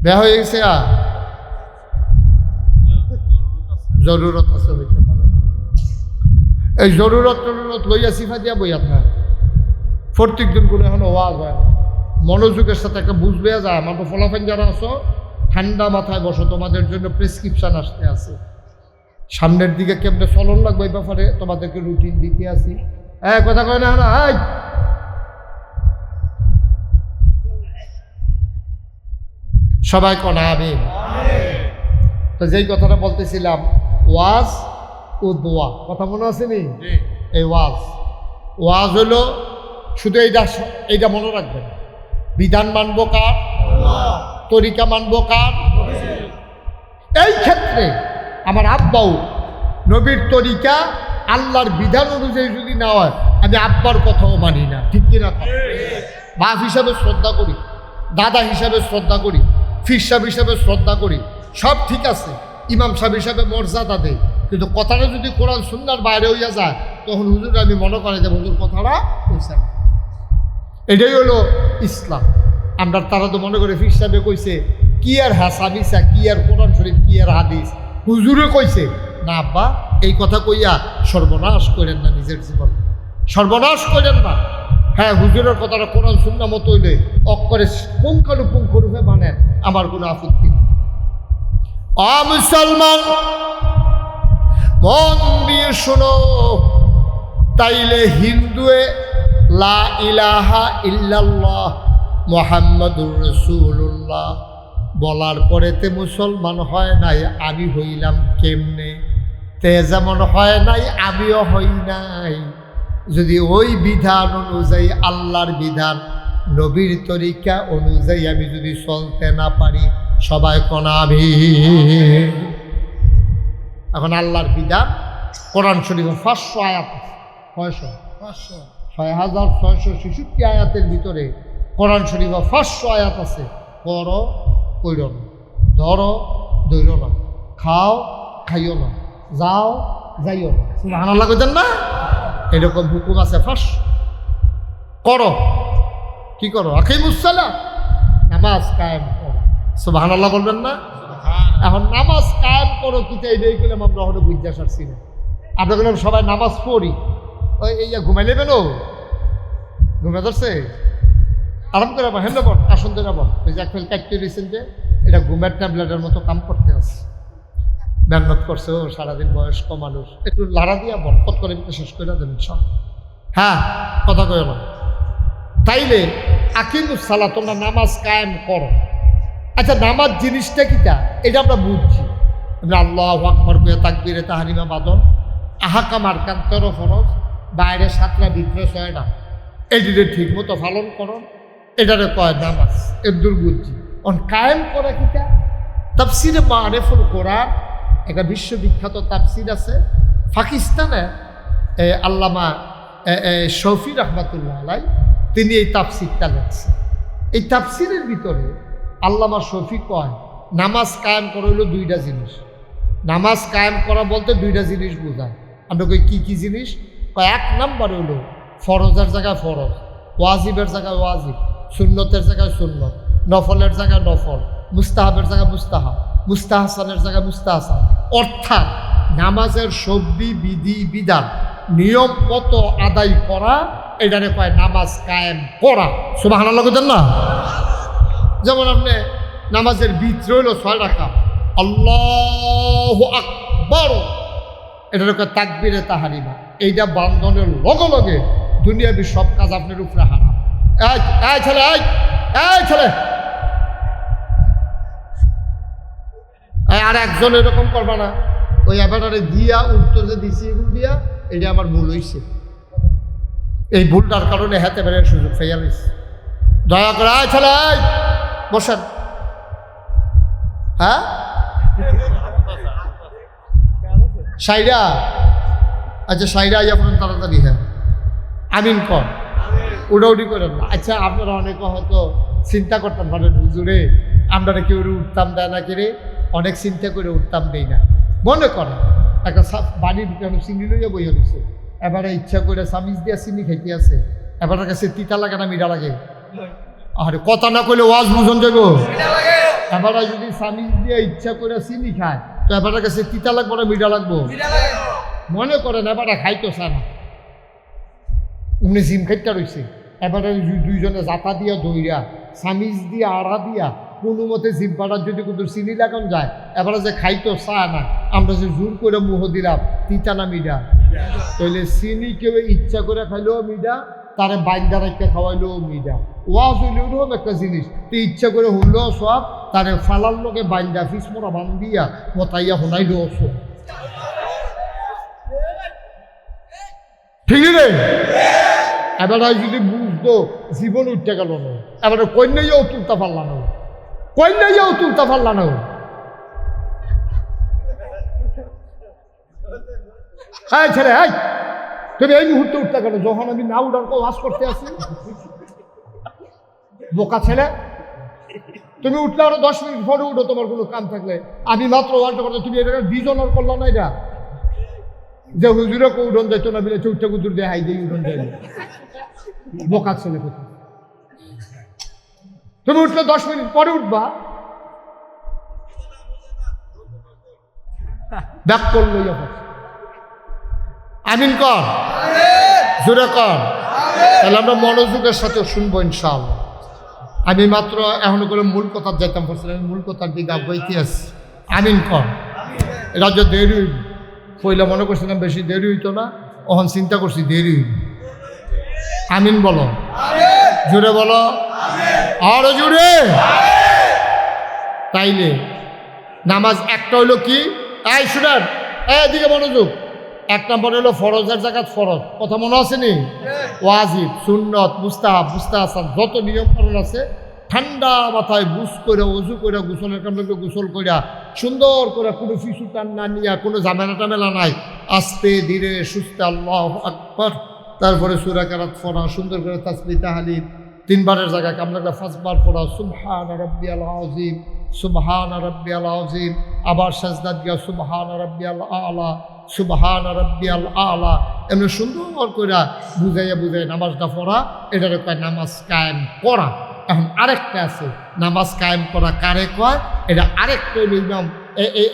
বেয়া হয়ে গেছে। জরুরত আছে, হইতে পারে। এই জরুরত লইয়া সিফা দিয়া বই আপনার প্রত্যেক দিন করে এখন ওয়াজ হয় না, মনোযোগের সাথে একটা বুঝবে যায়। আমার তো ফলাফল যারা আছো ঠান্ডা মাথায় বসো, তোমাদের জন্য প্রেসক্রিপশন আসতে আছে। সামনের দিকে কেমনে চলন লাগবে এই ব্যাপারে তোমাদেরকে রুটিন দিতে আসি। কথা কয় না, সবাই কনা আমি তো যেই কথাটা বলতেছিলাম, ওয়াজ ও দোয়া, কথা মনে আছে নি? এই ওয়াজ হলো শুধু এইটা মনে রাখবেন, বিধান মানবো কার, তরিকা মানবো কার। এই ক্ষেত্রে আমার আব্বাও নবীর তরিকা আল্লাহর বিধান অনুযায়ী যদি না হয়, আমি আব্বার কথাও মানি না, ঠিক কিনা? বাপ হিসাবে শ্রদ্ধা করি, দাদা হিসাবে শ্রদ্ধা করি, ফির সাহেব হিসাবে শ্রদ্ধা করি, সব ঠিক আছে, ইমাম সাহেব হিসাবে মর্যাদা দেয়, কিন্তু কথাটা যদি কোরআন সুন্নাহর বাইরে হইয়া যায়, তখন হুজুর আমি মনে করি যে হুজুর কথাটা কইছে না। এটাই হলো ইসলাম। আমরা তারা তো মনে করে ফির সাহেবে কইছে কি আর হাসাবিসা, কি আর কোরআন শরীফ, কি আর হাদিস, হুজুরে কইছে না। আব্বা এই কথা কইয়া সর্বনাশ করেন না, নিজের জীবন সর্বনাশ করেন না। হ্যাঁ, হুজুরের কথাটা কোরআন সুন্নাহ মতো হইলে অক্ষরে পুঙ্খানুপুঙ্খ রূপে মানেন, আমার কোনো আপত্তি নেই। মুসলমান মন দিয়ে শোনো, তাইলে হিন্দুয়ে লা ইলাহা ইল্লাল্লাহ মুহাম্মাদুর রাসূলুল্লাহ বলার পরেতে মুসলমান হয় নাই, আমি হইলাম কেমনে? তে যেমন হয় নাই আমিও হই নাই। যদি ওই বিধান অনুযায়ী, আল্লাহর বিধান, নবীর তরিকা অনুযায়ী আমি যদি চলতে না পারি, সবাই কোনা আমি। এখন আল্লাহর বিধান কোরআন শরীফে 500 আয়াত, 6666 আয়াতের ভিতরে কোরআন শরীফে 500 আয়াত আছে। করো কইর না, ধরো ধৈর না, খাও খাইও না, যাও যাইও না। সুবহানাল্লাহ কইতেন না? এরকম হুকুম আছে। ফাঁস করো, কি করো? আকিমুস সালাত, নামাজ কায়েম করো। সুবহানাল্লাহ বলবেন না? এখন নামাজ কায়েম করো কিতা, এইটাই করলাম আমরা হলো বুঝা সারছি না। আমরা বললাম সবাই নামাজ পড়ি, ওই এই ঘুমাই নেবেন, ঘুমে ধরছে, আরাম করে হেন বল, আসন ধরে বল, ওই যে এক ফেল কাটতে দিয়েছেন যে এটা ঘুমের ট্যাবলেটের মতো কাম করতে আছে, মেহনত করছে, ও সারাদিন বয়স্ক মানুষ, একটু লাড়া দিয়া বল, কত করে শেষ করে দেবেন সব। হ্যাঁ, কথা কয় না। তাইলে আকিমুস সালাত, তোমরা নামাজ কায়েম করো। আচ্ছা, নামাজ জিনিসটা কিটা এটা আমরা বুঝছি। আমরা আল্লাহু আকবার কইয়া তাকবীরে তাহরিমা বাদন, আহকাম আরকান 13 ফরজ, বাইরে 7টা, ভিতরে 6টা, এটিতে ঠিক মতো পালন করো, এটারে কয় নামাজ। এর দুর্বুদ্ধি কায়েম করা কিটা? তাফসিরে মারিফুল কোরআন, একটা বিশ্ববিখ্যাত তাফসির আছে পাকিস্তানে, আল্লামা শফি রহমাতুল্লাহ আলাই, তিনি এই তাফসিরটা লেখছেন। এই তাফসিরের ভিতরে আল্লামা শফি কয় নামাজ কায়েম করা হইল 2টা জিনিস। নামাজ কায়েম করা বলতে 2টা জিনিস বোঝায়। আমরা কই কি কি জিনিস? কয় 1 নাম্বার হইল ফরজের জায়গায় ফরজ, ওয়াজিবের জায়গায় ওয়াজিব, সুন্নতের জায়গায় সুন্নত, নফলের জায়গায় নফল, মুস্তাহাবের জায়গায় মুস্তাহাব, মুস্তাহাসানের জায়গায় মুস্তাহাসান। অর্থাৎ নামাজের সবি বিধি বিধান নিয়ম মতো আদায় করা, এটারে কয় নামাজ কায়েম করা। সুবহানাল্লাহ কইতেন না? যেমন আপনি নামাজের ভিতরে হইল 6 রাকাত, আল্লাহু আকবার, এটার কয় তাকবীরে তাহরিমা। এইটা বান্ধনের লগে লগে দুনিয়াবি সব কাজ আপনার উপরে হারাম। এই ছেলে, এই ছেলে, আর একজন এরকম করবা না, ওই এবারে দিয়া উত্তর যে দিছি এগুলো দিয়া, এটা আমার ভুল হয়েছে, এই ভুলটার কারণে হাতে বেড়ে সুযোগ ফেয়া লইছে। দয়া করে ছেলে বসেন। হ্যাঁ, সাইরা, আচ্ছা সাইরা আইয়া পড়েন তাড়াতাড়ি। হ্যাঁ, আমিন কর, উড়াউড়ি করেন না। আচ্ছা, আপনারা অনেকে হয়তো চিন্তা করতেন পারেন, হুজুরে আমরা কেউ উঠতাম দেয় না কেড়ে, অনেক চিন্তা করে উঠতাম দেই না। মনে করে একটা বাড়ির ভিতরে চিনি লইয়া বইয়া দিচ্ছে, এবারে ইচ্ছা করে সামিজ দিয়া চিনি খাইতে আছে, এবার কাছে তিতা লাগে না মিঠা লাগে? আরে কথা না কইলে ওয়াজ বুঝন যাব। এবার যদি সামিজ দিয়ে ইচ্ছা করে চিনি খায় তো এবার কাছে তিতা লাগবো না মিঠা লাগবো? মনে করেন এবার খাইতো সারা উনি জিম খাইতে রয়েছে, এবারে দুইজনে জাতা দিয়া দইরা সামিজ দিয়া আড়া দিয়া কোনো মতে জিম পাড়ার যদি কিন্তু চিনি লাগান যায়, এবারে যে খাইতো চা না, আমরা যে জোর করে মুহ দিলাম তিতা না মিঠা? তাহলে চিনি কেউ ইচ্ছা করে খাইলেও মিঠা, তারে বাইন্দা রাখতে খাওয়াইলেও মিঠা। ওয়াজ হইলেও এরকম একটা জিনিস, তো ইচ্ছা করে হইলেও সব, তারে ফালার লোকে বাইন্দা ফিস মোড়া বান্ধিয়া মতাইয়া শোনাইলেও সব। ঠিক রে? এবার যদি বুঝতো জীবন উঠতে গেল না, এবারে কন্যাইয়াও তুলতে পারলাম না, কন্যাইয়াও তুলতে পারলাম না। হ্যাঁ ছেলে, হ্যাঁ তুমি এই মুহূর্তে উঠতে গেল, যখন আমি না উঠার ওয়াজ করতে আসি। বোকা ছেলে, তুমি উঠলে আরো 10 মিনিট পরে উঠো তোমার কোনো কাম থাকলে। আমি মাত্র ওয়াজটা করতে, তুমি এটা ডিজনার করলাম না, এটা যে হুজুরে কেউ উঠন যাইতো না বিলে চৌটা কুতুর দিয়ে হাই দিয়ে উঠন যাইল। বোকা ছেলে কোথায়? তুমি উঠলে 10 মিনিট পরে উঠবা, ব্যাক করলো। আমিন কর, জোরে কর। তাহলে আমরা মনোযোগের সাথে শুনবো ইনশাআল্লাহ। আমি মাত্র এখন করে মূল কথা যাইতাম পারছিলাম, আমি মূল কথার দিকে আগাইতে আসছি। আমিন কর। এটা যে দেরি হইব, পয়লা মনে করছিলাম বেশি দেরি হইতো না, ওখান চিন্তা করছি দেরি হইব। আমিন বলো, জোরে বলো, আরো জোরে। তাইলে নামাজ একটা হইলো কি? এই শুনেন, এদিকে মনোযোগ। 1 নম্বর হলো ফরজের জায়গা ফরজ, কথা মনে আছে নি? ওয়াজিব, সুন্নত, মুস্তাহাব, মুস্তাহাসান যত নিয়মকানুন আছে ঠান্ডা মাথায় বুঝ করে ওযু করে গোসলের কামে গোসল কইরা সুন্দর করে কোনো ফিসু টান না নিয়া, কোনো ঝামেলা টামেলা নাই, আস্তে ধীরে সুস্থে আল্লাহু আকবার, তারপরে সূরা কেরাত পড়া, সুন্দর করে তাসবিহ তাহলিল 3 বারের জায়গায় কামলাটা 5 বার পড়া, সুবহান রাব্বিয়াল আযীম, সুবহান রাব্বিয়াল আযীম, আবার সাজদা দিয়া সুবহান রাব্বিয়াল আলা, সুবহান রাব্বিয়াল আলা, এমনি সুন্দর করে বুঝাইয়া নামাজটা পড়া, এটারে কয় নামাজ কায়েম করা। এখন আরেকটা আছে নামাজ কায়েম করা, কারে কয়? এটা আরেকটা হইল ইমাম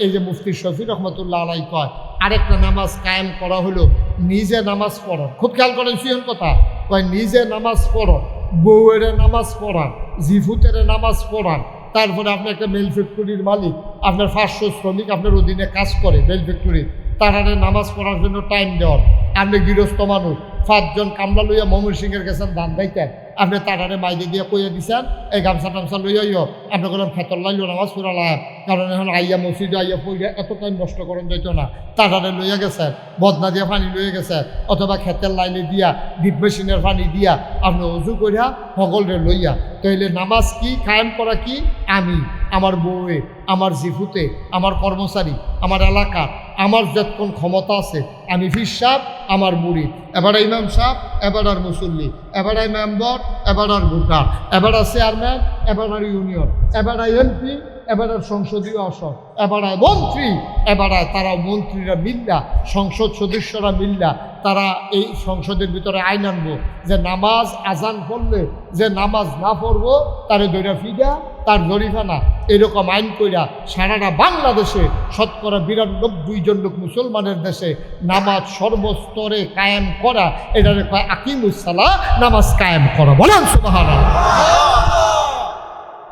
এই যে মুফতি শফি রহমতুল্লাহ আলাই কয়, আরেকটা নামাজ কায়েম করা হলো নিজে নামাজ পড়া। খুব খেয়াল করেন সিহন কথা, কয় নিজে নামাজ পড়া, বউয়ের নামাজ পড়া, জিফুতের নামাজ পড়া। তারপরে আপনি একটা মেল ফ্যাক্টরির মালিক, আপনার 500 শ্রমিক আপনার অধীনে কাজ করে মেল ফ্যাক্টরির, তারারে নামাজ পড়ার জন্য টাইম দেওয়ার। আপনি গৃহস্থ মানুষ, 5 জন কামলা লইয়া ময়মনসিংহের গেছেন ধান দাইতেন, আপনি তারারে মাইদে দিয়ে কইয়া দিচ্ছেন এই গামছা টামছা লইয়াইও, আপনি করলাম ফেতর লাইল নামাজ পড়ালাম, কারণ এখন আইয়া মসজিদে আইয়া পড়িয়া এত টাইম নষ্ট করেন যাইতো না, তারারে লইয়া গেছেন, বদনা দিয়া পানি লইয়া গেছেন, অথবা ক্ষেতের লাইনে দিয়া ডিপ মেশিনের পানি দিয়া আপনি অজু করিয়া সকলরে লইয়া। তাইলে নামাজ কি কায়েম করা? কি আমি, আমার বউয়ে, আমার জিফুতে, আমার কর্মচারী, আমার এলাকা, আমার যতক্ষণ ক্ষমতা আছে, আমি ফির সাহেব, আমার মুরিদ, এবার ইমাম সাহেব, এবার আর মুসল্লি, এবার মেম্বার, এবার আর ভোটার, এবার চেয়ারম্যান, এবার আর ইউনিয়ন, এবার এমপি, এবার সংসদীয় আসন, এবার মন্ত্রী, এবার তারা মন্ত্রীরা মিল্লা, সংসদ সদস্যরা মিল্লা, তারা এই সংসদের ভিতরে আইন আনবো যে নামাজ আজান পড়লে যে নামাজ না পড়বো তারে দৈরা ফিডা, তার জরিফানা, এরকম আইন কইরা সারাটা বাংলাদেশে 92% জন লোক মুসলমানের দেশে নামাজ সর্বস্তরে কায়েম করা, এটারে কয় আকিমুসসালাহ, নামাজ কায়েম করা। বলেন সুবহানাল্লাহ।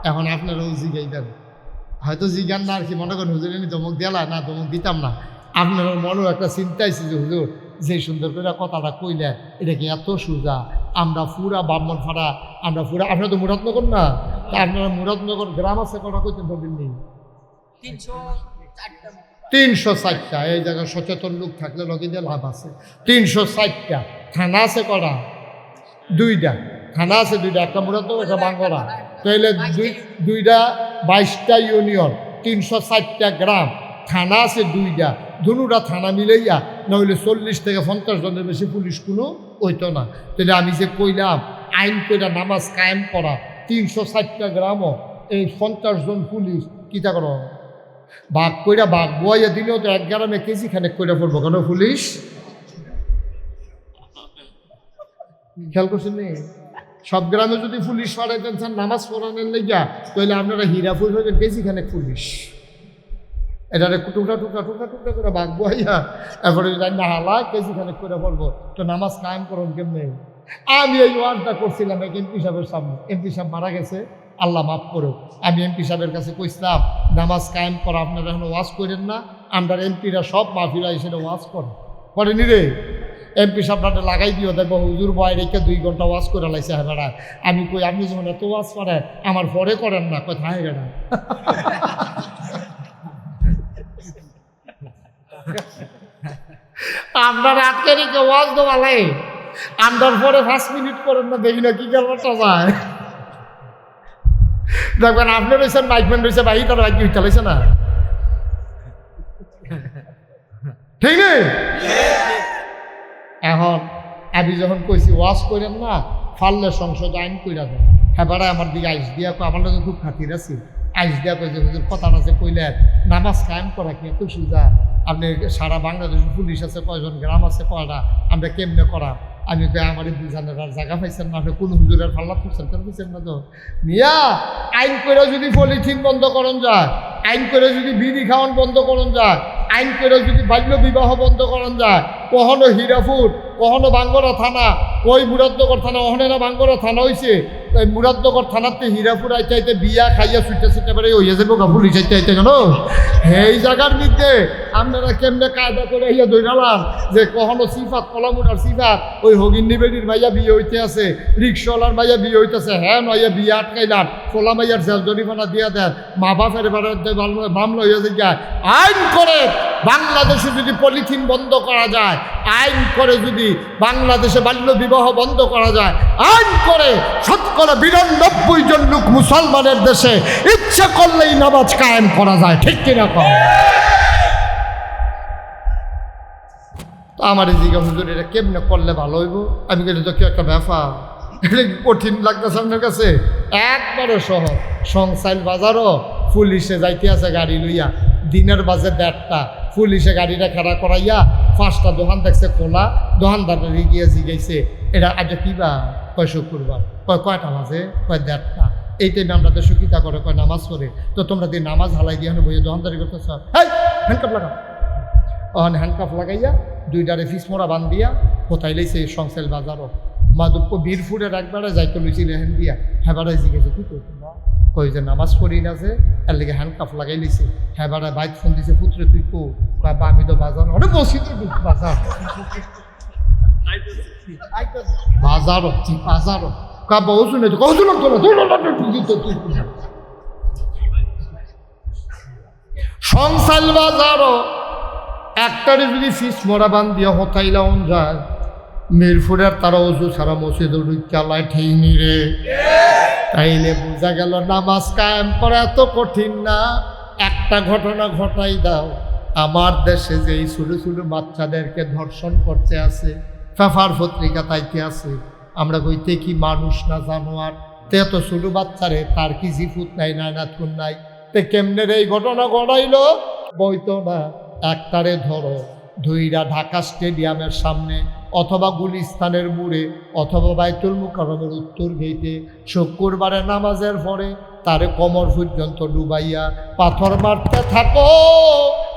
এখন আপনারাও জিগাইবেন, হয়তো জিজ্ঞান না আর কি, মনে করেন হুজুর এনে ধমক দিলা না, ধমক দিতাম না। আপনার মনেও একটা চিন্তা আছে যে হুজুর যে সুন্দর করে কথাটা কইলে এটা কি এত সোজা? আমরা পুরা ব্রাহ্মণপাড়া, আমরা পুরা, আপনারা তো মুরাদনগর না, তা আপনারা মুরাদনগর গ্রাম আছে কটা কইতেন তো দিন? 360টা। এই জায়গায় সচেতন লোক থাকলে লগিতে লাভ আছে। 360টা থানা আছে কটা? 2টা থানা আছে, 2টা, একটা মুরাদনগর, একটা বাঙ্গরা। তাইলে 2টা 22টা ইউনিয়ন, 360টা গ্রাম, থানা আছে 2টা। দুটা থানা মিলাইয়া নইলে 40 থেকে 50 জনের বেশি পুলিশ কোনো হইতো না। তাহলে আমি যে কইলাম আইন কইরা নামাজ কায়েম করা 360টা গ্রামও এই 50 জন পুলিশ কিতা করো বাঘ কইরা বাঘ বইয়া দিলেও তো 1 গ্রামে কেজি খানেক কইরা পড়বো কেন পুলিশ? খেয়াল করছেন নি? সব গ্রামে যদি পুলিশ পাঠাইতেন চান নামাজ পড়ানোর লেগা, তাহলে আপনারা হীরাপুর হইবেন কেজি খানেক পুলিশ। এটারে টুকরা টুকরা টুকরা টুকরা করে বাঘ বইয়া এরপরে না হালা কেজি খানেক করে পড়বো, তো নামাজ কায়েম করুন কেমনে? আমি এই ওয়ার্ডটা করছিলাম এক এমপি সাহেবের সামনে। এমপি সাহেব মারা গেছে, আল্লাহ মাফ করো। আমি এমপি সাহেবের কাছে কইছিলাম নামাজ কায়েম করা আপনারা এখন ওয়াজ করেন না, আমরা এমপিরা সব মাফিরা এসে ওয়াজ করেনি রে। এমপি সাহেবটা লাগাই দিও, দেখবো হুজুর বয় রেখে 2 ঘন্টা ওয়াজ করে লাইছে হেবারা। আমি কই আপনি যখন এত ওয়াজ করেন আমার পরে করেন না, কোথায় গেলেন? আপনার আটকে রেখে ওয়াজ দেওয়ালে আমরার পরে 5 মিনিট করেন না, দেখি না কি কারণটা যায়। দেখবেন আপনি রয়েছেন মাইকম্যান রয়েছে ভাই, তার বাইক চালাইছে না, ঠিক নেই? এখন আমি যখন কইছি ওয়াজ করেন না, ফাললে সংসদ আইন কইরা দেন। হ্যাঁ বাড়া আমার দিকে আইস দিয়া আমার লোক খুব খাতির আছি, আইস দিয়া কই যে হুজুর কথা আছে কইলেন নামাজ কায়েম করা কি এত সোজা? আপনি সারা বাংলাদেশের পুলিশ আছে কয়জন, গ্রাম আছে কয়টা, আমরা কেমনে করা? আমি কই আমার বুঝানোর আর জায়গা পাইছেন না, আপনি কোন হুজুরের ফাল্লা করছেন কেন বুঝছেন না? তো মিয়া আইন করে যদি পলিথিন বন্ধ করন যায়, আইন করে যদি বিড়ি খাওয়ান বন্ধ করন যায়, আইন করে যদি বাল্য বিবাহ বন্ধ করন যায়, কখনো হীরাপুর কখনো বাঙ্গরা থানা, ওই মুরাদনগর থানা, ওখানে না বাঙ্গরা থানা হয়েছে, ওই মুরাদনগর থানাতে হীরাপুর আইতে বিয়া খাইয়া ছুটে পারে হইয়া যাবো পুলিশ আইতে কেন? এই জায়গার মধ্যে আপনারা কেমনে কায়দা করে হইয়া দৈরালাম যে কখনো সিফাত কলামুটার সিফাত ওই হগিন নিবেদির মাইয়া বিয়ে হইতে আছে, রিক্সাওয়ালার মাইয়া বিয়ে হইতেছে, হ্যাঁ নইয়া বিয়ে আটকাইলাম, ফোলা মাইয়ার জেল জরিমানা দিয়া দেন, মা বাপের মামলা হইয়া যায়। আইন করে বাংলাদেশে যদি পলিথিন বন্ধ করা যায়, আইন করে যদি বাংলাদেশে বাল্য বিবাহ বন্ধ করা যায়, আইন করে 92% জন লোক মুসলমানের দেশে ইচ্ছা করলেই নামাজ কায়েম করা যায়, ঠিক কিনা? তো আমার এই জিজ্ঞাসা হুজুর এটা কেমনে করলে ভালো হইব? আমি গেলে তো কি একটা ব্যাপার, এটা কঠিন লাগতেছে আপনার কাছে? একবারে সহজ। সংসাইল বাজারও পুলিশে যাইতে আছে গাড়ি লইয়া, দিনের বাজে 1:30, পুলিশে গাড়িটা খাড়া করাইয়া 5টা দোকান দেখছে খোলা, দোকানদারে গিয়ে জিগাইছে এটা আজ কিবা? কয় শুক্রবার। কয়টা বাজে? 1:30। এই টাইমে আমরা দেশে কিতা করে? কয় নামাজ পড়ে। তো তোমরা দিয়ে নামাজ হালাই দিয়ে বইয়ে দোকানদারি করতেছ? হ্যান্ডকাপ লাগা। ওখানে হ্যান্ডকাপ লাগাইয়া 2টারে ফিস মোড়া বান দিয়া কোথায় লাইছে সংসাইল বাজারও মাধব বীরপুরের একবারে যাইতে লইছিল হ্যান দিয়া। হ্যাঁ বাড়াই জিগেছে কি করতো না, কই যে নামাজ পড়ি না যে এর লেগে হ্যান্ডকাপ লাগাই লিছে। হ্যাঁ বাড়ায় বাইক ফোন দিছে, পুত্রে তুই কো? বাবা আমি তো বাজার অনেক বসিত বাজার বাজারও বাজারও কাবা ওষুধ নেই তো কৌশুন সংসাইল বাজারও একটারে যদি ফিস মোড়া বান দিয়া হতাইলাম যায়, মিরপুরের তারা অজু সারা মসজিদ চালায় ঠিকনি রে। তাইলে বোঝা গেল নামাজ কায়েম করা এত কঠিন না। একটা ঘটনা ঘটাই দাও, আমার দেশে যে এই ছোটো ছোটো বাচ্চাদেরকে ধর্ষণ করতে আছে, পেপার পত্রিকা তাইতে আছে, আমরা কইতে কি মানুষ না জানোয়ার? তে এত ছোটো বাচ্চারে তার কি জিফুত নাই, নাইনাতকুন নাই, তে কেমনে এই ঘটনা ঘটাইল? বইতো না। একটারে ধরো, 2টা ঢাকা স্টেডিয়ামের সামনে অথবা গুলিস্তানের মোড়ে অথবা বাইতুল মুকাররমের উত্তর গেইটে শুক্রবারে নামাজের পরে তারে কোমর পর্যন্ত ডুবাইয়া পাথর মারতে থাকো।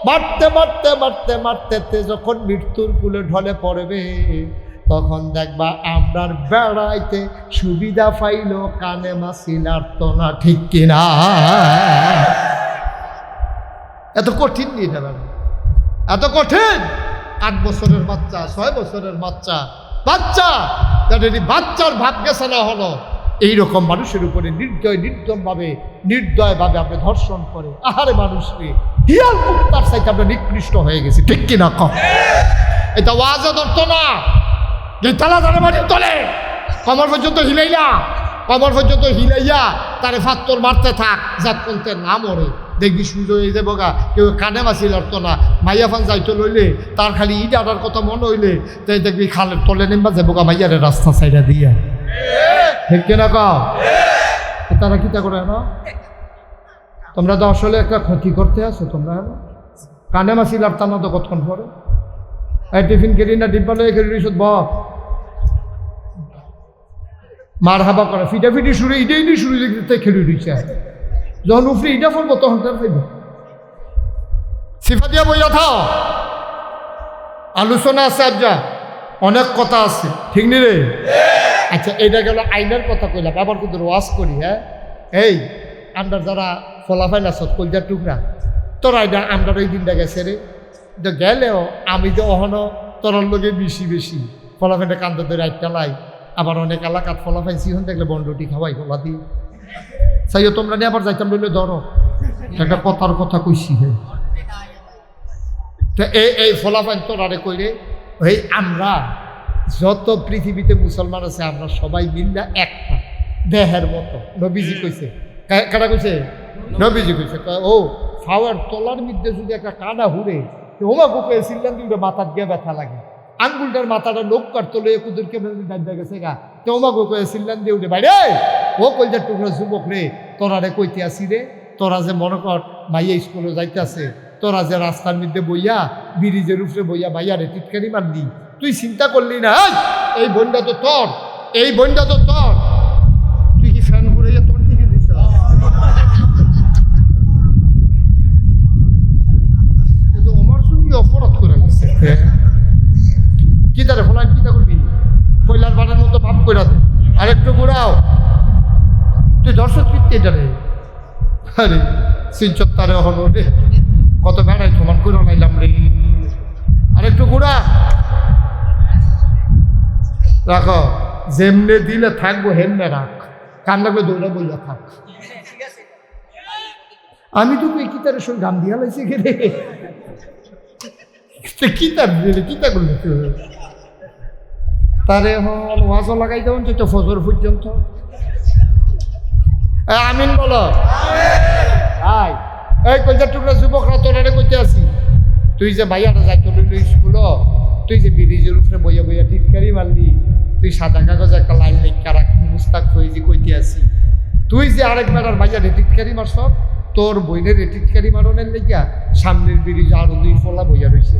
মারতে মারতে মারতে মারতে যখন মৃত্যুর কুলে ঢলে পড়বে, তখন দেখবা আমরার বেড়াইতে সুবিধা পাইল, কানে মাছি নাড়ত না, ঠিক কিনা? এত কঠিন নিয়ে যাবে, এত কঠিন। 8 বছরের বাচ্চা, 6 বছরের বাচ্চা বাচ্চার ভাব গেছে না হলো, এইরকম মানুষের উপরে নির্দয়ভাবে আপনি ধর্ষণ করে। আহারে মানুষকে হিয়াল কুত্তার চাইতে আমরা নিকৃষ্ট হয়ে গেছি, ঠিক কিনা? কম এটা ওয়াজে ধরতো না যে তালা তারা মাটি তোলে, কমর পর্যন্ত হিলাইলা, কমর পর্যন্ত হিলাইয়া তারে ফাত্তর মারতে থাক, যাত করতে না মরে। দেখবি সুযোগ হয়ে যাবো গা, কেউ কানে মাছি লড়তো না, মাইয়া ফান যাইতে লইলে তার খালি ইট আটার কথা মনে হইলে তাই দেখবি খালের তলে নেমবা যাবো গা মাইয়ারে রাস্তা সাইডা দিয়া, ঠিক কিনা? তারা কিতা করে না তোমরা তো আসলে একটা ক্ষতি করতে আসো তোমরা। কানে মাসি লাড়তাম না তো কতক্ষণ পরে। এই টিফিন কেরি না ডিব্বা লয়ে খেলি রইস ব মার হাবা করে ফিটাফিটি শুরু ইডেইনি শুরু দেখতে খেলি রইছে। যখন উফরে ইটা পড়বো তখন তার ফাইব সিফা দিয়া বইয়া থাও। আলোচনা আছে আজ যা অনেক কথা আছে, ঠিক নি রে? আচ্ছা এটা গেল আইনের কথা কইলাম, আবার কিন্তু ওয়াজ করি। হ্যাঁ এই আমরা যারা ফলাফাইল আস কলজার টুকরা তোরা এটা আমরা ওই দিনটা গেছে রে তো গেলেও আমি তো অহনো তোরার লোকে বেশি বেশি ফলাফাইটা কান্দা ধরে একটা লাই। আবার অনেক এলাকাত ফলাফাইল সিহন দেখলে বন্ডটি খাওয়াই ফলা দিয়ে চাইও তোমরা নিয়ে আবার যাইতাম বললে ধরো একটা কথার কথা কইছি। হে তো এই ফলাফাইল তোরারে কইরে ওই আমরা যত পৃথিবীতে মুসলমান আছে আমরা সবাই মিললে একটা দেহের মতো। নবীজি কইছে, কারা কইছে? নবীজি কইছে ও ফাওয়ার তলার মধ্যে যদি একটা কানা হুড়ে ওমা বুকে সিল্লান দিয়ে মাথার গিয়ে ব্যথা লাগে, আঙ্গুলটার মাথাটা লোক কাটতো লয়ে কুদুরকে দাঁড়িয়ে গেছে গা তো ওমা বুকে সিল্লান দিয়ে উঠে বাইরে ও কলজার টুকরা যুবক রে তোরা রে কইতে আসি রে তোরা যে মনে কর মাইয়া স্কুলে যাইতে আছে তোরা যে রাস্তার মধ্যে বইয়া ব্রিজের উপরে বইয়া মাইয়া রে টিটকারি মারলি তুই চিন্তা করলি না এই বন্ডা তো তোর, এই বন্ডা তো তোর, তুই কি ফ্যান ঘুরে তোর দিকে দিস? আমার সঙ্গে অপরাধ করে গেছে কি তারে ফলান কিতা করবি কয়লার বাড়ার মতো ভাব করে দে আরেকটু ঘুরাও তুই দর্শক কীর্তি এটা রে। আরে সিনচর তারে হলো রে কত বেড়াই সমান করে নাইলাম রে আরেকটু ঘুরা রাখো যেমনে দিলে থাকবো হেমনে রাখ, কান লাগবে দৌড়া বইয়া থাক। আমি তো কি তার সঙ্গে গান দিয়া লাইছি রে কিতা দিলে কিতা করলে তারে হল ওয়াজও লাগাই দেবেন তো ফজর পর্যন্ত। আমিন বলো হাই এই কলজার টুকরা যুবকরা তোরারে কইতে আসি তুই যে ভাইয়াটা যাইতে লইল স্কুল তুই যে ব্রিজের উপরে বইয়া বইয়া টিটকারি মারলি তুই সাদা কাগজ একটা লাইন লেখা রাখবি মুস্তাক ফৈজি কইতে আসি তুই যে আরেক বেড়ার ভাইয়া টিটকারি মারছ তোর বইনের টিটকারি মারনের লেগিয়া সামনের ব্রিজ আরো দুই ফলা বইয়া রয়েছে।